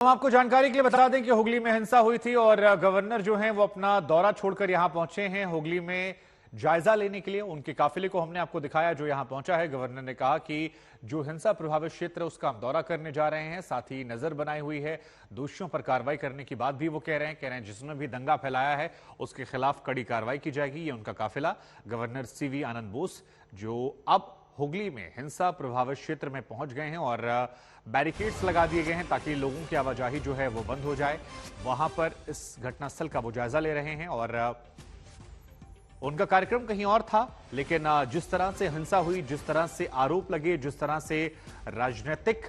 हम आपको जानकारी के लिए बता दें कि हुगली में हिंसा हुई थी और गवर्नर जो हैं वो अपना दौरा छोड़कर यहां पहुंचे हैं। हुगली में जायजा लेने के लिए उनके काफिले को हमने आपको दिखाया जो यहां पहुंचा है। गवर्नर ने कहा कि जो हिंसा प्रभावित क्षेत्र है उसका हम दौरा करने जा रहे हैं, साथ ही नजर बनाई हुई है। दोषियों पर कार्रवाई करने की बात भी वो कह रहे हैं जिसने भी दंगा फैलाया है उसके खिलाफ कड़ी कार्रवाई की जाएगी। ये उनका काफिला गवर्नर सीवी आनंद बोस जो अब हुगली में हिंसा प्रभावित क्षेत्र में पहुंच गए हैं और बैरिकेड्स लगा दिए गए हैं ताकि लोगों की आवाजाही जो है वो बंद हो जाए। वहां पर इस घटनास्थल का वो जायजा ले रहे हैं और उनका कार्यक्रम कहीं और था, लेकिन जिस तरह से हिंसा हुई, जिस तरह से आरोप लगे, जिस तरह से राजनीतिक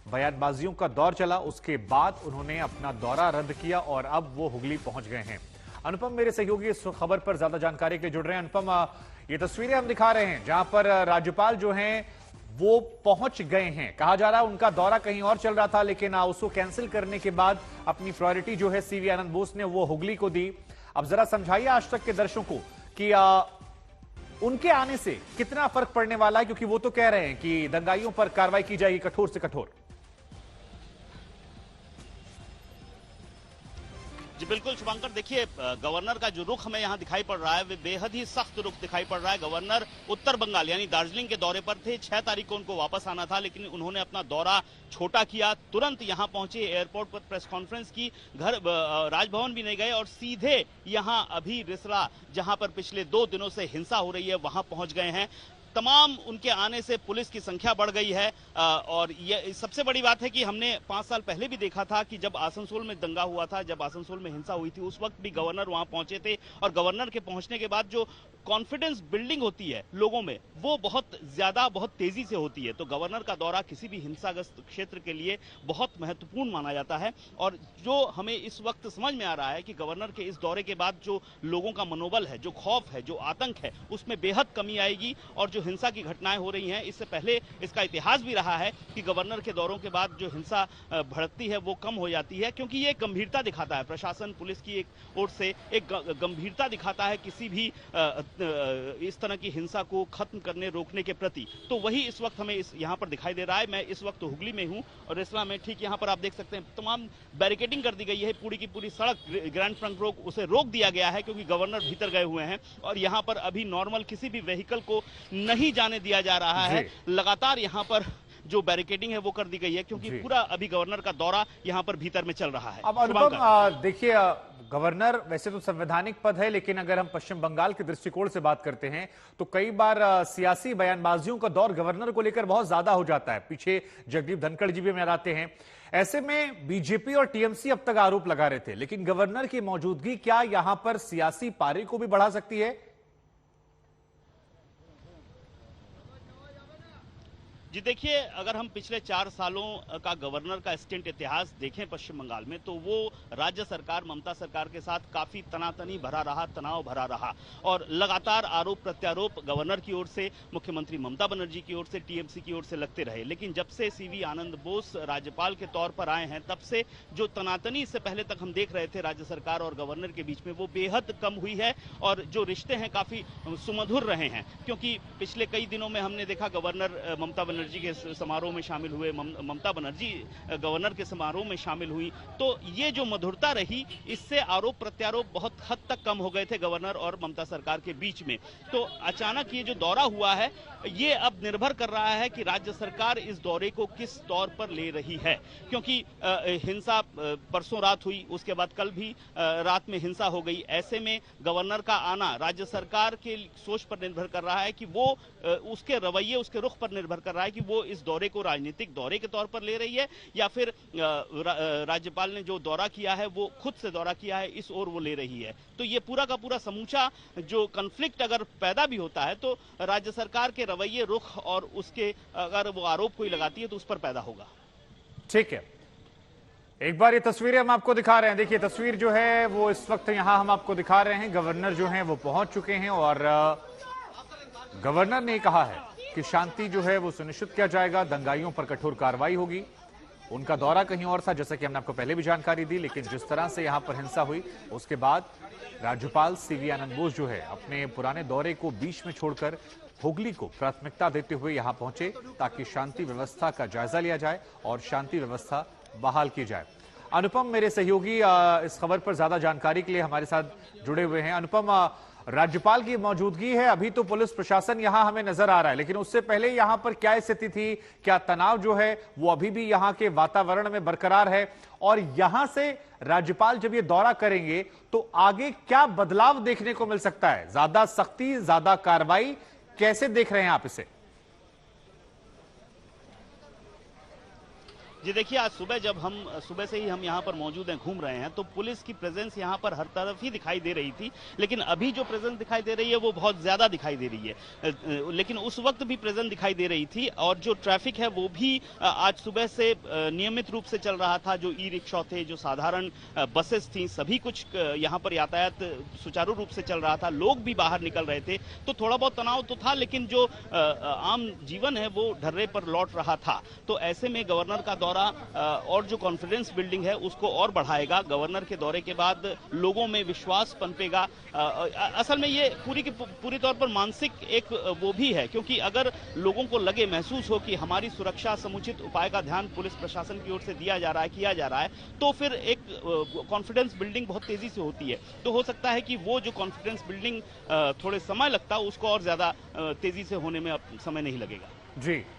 बयानबाजियों का दौर चला, उसके बाद उन्होंने अपना दौरा रद्द किया और अब वो हुगली पहुंच गए हैं। अनुपम मेरे सहयोगी इस खबर पर ज्यादा जानकारी के लिए जुड़ रहे हैं। अनुपम, ये तस्वीरें हम दिखा रहे हैं जहां पर राज्यपाल जो हैं वो पहुंच गए हैं। कहा जा रहा है उनका दौरा कहीं और चल रहा था, लेकिन उसको कैंसिल करने के बाद अपनी प्रायोरिटी जो है सीवी आनंद बोस ने वो हुगली को दी। अब जरा समझाइए आज तक के दर्शकों को कि उनके आने से कितना फर्क पड़ने वाला है, क्योंकि वो तो कह रहे हैं कि दंगाइयों पर कार्रवाई की जाएगी कठोर से कठोर। जी बिल्कुल शुभंकर, देखिए गवर्नर का जो रुख हमें यहाँ दिखाई पड़ रहा है वे बेहद ही सख्त रुख दिखाई पड़ रहा है। गवर्नर उत्तर बंगाल यानी दार्जिलिंग के दौरे पर थे। 6 तारीख को उनको वापस आना था, लेकिन उन्होंने अपना दौरा छोटा किया, तुरंत यहाँ पहुंचे, एयरपोर्ट पर प्रेस कॉन्फ्रेंस की, घर राजभवन भी नहीं गए और सीधे यहाँ अभी रिसरा जहां पर पिछले 2 दिनों से हिंसा हो रही है वहां पहुंच गए हैं। तमाम उनके आने से पुलिस की संख्या बढ़ गई है और ये सबसे बड़ी बात है कि हमने 5 साल पहले भी देखा था कि जब आसनसोल में दंगा हुआ था, जब आसनसोल में हिंसा हुई थी, उस वक्त भी गवर्नर वहां पहुंचे थे और गवर्नर के पहुंचने के बाद जो कॉन्फिडेंस बिल्डिंग होती है लोगों में वो बहुत ज्यादा बहुत तेजी से होती है। तो गवर्नर का दौरा किसी भी हिंसाग्रस्त क्षेत्र के लिए बहुत महत्वपूर्ण माना जाता है और जो हमें इस वक्त समझ में आ रहा है कि गवर्नर के इस दौरे के बाद जो लोगों का मनोबल है, जो खौफ है, जो आतंक है, उसमें बेहद कमी आएगी और जो हिंसा की घटनाएं हो रही हैं, इससे पहले इसका इतिहास भी रहा है कि गवर्नर के दौरों के बाद जो हिंसा भड़कती है वो कम हो जाती है, क्योंकि ये गंभीरता दिखाता है। प्रशासन पुलिस की एक ओर से एक गंभीरता दिखाता है किसी भी इस तरह की हिंसा को खत्म करने रोकने के प्रति। तो वही इस वक्त हमें यहाँ पर दिखाई दे रहा है। मैं इस वक्त हुगली में हूँ और रेस्तरां में ठीक यहाँ पर आप देख सकते हैं तमाम बैरिकेडिंग कर दी गई है। पूरी की पूरी सड़क ग्रैंड ट्रंक रोड उसे रोक दिया गया है क्योंकि गवर्नर भीतर गए हुए हैं और यहाँ पर अभी नॉर्मल किसी भी व्हीकल को नहीं जाने दिया जा रहा है। लगातार यहाँ पर जो बैरिकेडिंग है वो कर दी गई है क्योंकि पूरा अभी गवर्नर का दौरा यहाँ पर भीतर में चल रहा है। अब अनुपम देखिए, गवर्नर वैसे तो संवैधानिक पद है, लेकिन अगर हम पश्चिम बंगाल के दृष्टिकोण से बात करते हैं तो कई बार सियासी बयानबाजियों का दौर गवर्नर को लेकर बहुत ज्यादा हो जाता है। पीछे जगदीप धनखड़ जी भी में आते हैं। ऐसे में बीजेपी और टीएमसी अब तक आरोप लगा रहे थे, लेकिन गवर्नर की मौजूदगी क्या यहां पर सियासी पारी को भी बढ़ा सकती है? जी देखिए, अगर हम पिछले 4 सालों का गवर्नर का स्टेंट इतिहास देखें पश्चिम बंगाल में, तो वो राज्य सरकार ममता सरकार के साथ काफी तनातनी भरा रहा, तनाव भरा रहा और लगातार आरोप प्रत्यारोप गवर्नर की ओर से, मुख्यमंत्री ममता बनर्जी की ओर से, टीएमसी की ओर से लगते रहे। लेकिन जब से सीवी आनंद बोस राज्यपाल के तौर पर आए हैं, तब से जो तनातनी इससे पहले तक हम देख रहे थे राज्य सरकार और गवर्नर के बीच में, वो बेहद कम हुई है और जो रिश्ते हैं काफी सुमधुर रहे हैं। क्योंकि पिछले कई दिनों में हमने देखा गवर्नर ममता बनर्जी के समारोह में शामिल हुए, ममता बनर्जी गवर्नर के समारोह में शामिल हुई, तो ये जो मधुरता रही, इससे आरोप प्रत्यारोप बहुत हद तक कम हो गए थे गवर्नर और ममता सरकार के बीच में। तो अचानक ये जो दौरा हुआ है, ये अब निर्भर कर रहा है कि राज्य सरकार इस दौरे को किस तौर पर ले रही है। क्योंकि हिंसा परसों रात हुई, उसके बाद कल भी रात में हिंसा हो गई। ऐसे में गवर्नर का आना राज्य सरकार के सोच पर निर्भर कर रहा है कि वो उसके रवैये, उसके रुख पर निर्भर कर रहा है कि वो इस दौरे को राजनीतिक दौरे के तौर पर ले रही है या फिर राज्यपाल ने जो दौरा किया है वो खुद से दौरा किया है, इस ओर वो ले रही है। तो ये पूरा का पूरा समूचा जो कन्फ्लिक्ट अगर पैदा भी होता है तो राज्य सरकार के रवैये, रुख और उसके अगर वो आरोप कोई लगाती है तो उस पर पैदा होगा। ठीक है, एक बार ये तस्वीरें हम आपको दिखा रहे हैं। देखिए तस्वीर जो है वो इस वक्त यहां हम आपको दिखा रहे हैं। गवर्नर जो है वो पहुंच चुके हैं और गवर्नर ने कहा है कि शांति जो है वो सुनिश्चित किया जाएगा, दंगाइयों पर कठोर कार्रवाई होगी। उनका दौरा कहीं और था, जैसा कि हमने आपको पहले भी जानकारी दी, लेकिन जिस तरह से यहां पर हिंसा हुई उसके बाद राज्यपाल सीवी आनंद बोस जो है अपने पुराने दौरे को बीच में छोड़कर हुगली को प्राथमिकता देते हुए यहां पहुंचे ताकि शांति व्यवस्था का जायजा लिया जाए और शांति व्यवस्था बहाल की जाए। अनुपम मेरे सहयोगी इस खबर पर ज्यादा जानकारी के लिए हमारे साथ जुड़े हुए हैं। अनुपम, राज्यपाल की मौजूदगी है, अभी तो पुलिस प्रशासन यहां हमें नजर आ रहा है, लेकिन उससे पहले यहां पर क्या स्थिति थी? क्या तनाव जो है वो अभी भी यहां के वातावरण में बरकरार है? और यहां से राज्यपाल जब ये दौरा करेंगे तो आगे क्या बदलाव देखने को मिल सकता है? ज्यादा सख्ती, ज्यादा कार्रवाई, कैसे देख रहे हैं आप इसे? जी देखिए, आज सुबह से ही हम यहाँ पर मौजूद हैं, घूम रहे हैं, तो पुलिस की प्रेजेंस यहाँ पर हर तरफ ही दिखाई दे रही थी। लेकिन अभी जो प्रेजेंस दिखाई दे रही है वो बहुत ज्यादा दिखाई दे रही है, लेकिन उस वक्त भी प्रेजेंस दिखाई दे रही थी। और जो ट्रैफिक है वो भी आज सुबह से नियमित रूप से चल रहा था। जो ई रिक्शा थे, जो साधारण बसेस थी, सभी कुछ यहाँ पर यातायात सुचारू रूप से चल रहा था। लोग भी बाहर निकल रहे थे, तो थोड़ा बहुत तनाव तो था, लेकिन जो आम जीवन है वो ढर्रे पर लौट रहा था। तो ऐसे में गवर्नर का दौरा और जो कॉन्फिडेंस बिल्डिंग है उसको और बढ़ाएगा। गवर्नर के दौरे के बाद लोगों में विश्वास पनपेगा। असल में ये पूरी तौर पर मानसिक एक वो भी है, क्योंकि अगर लोगों को लगे, महसूस हो कि हमारी सुरक्षा, समुचित उपाय का ध्यान पुलिस प्रशासन की ओर से दिया जा रहा है, किया जा रहा है, तो फिर एक कॉन्फिडेंस बिल्डिंग बहुत तेजी से होती है। तो हो सकता है कि वो जो कॉन्फिडेंस बिल्डिंग थोड़े समय लगता, उसको और ज्यादा तेजी से होने में अब समय नहीं लगेगा। जी।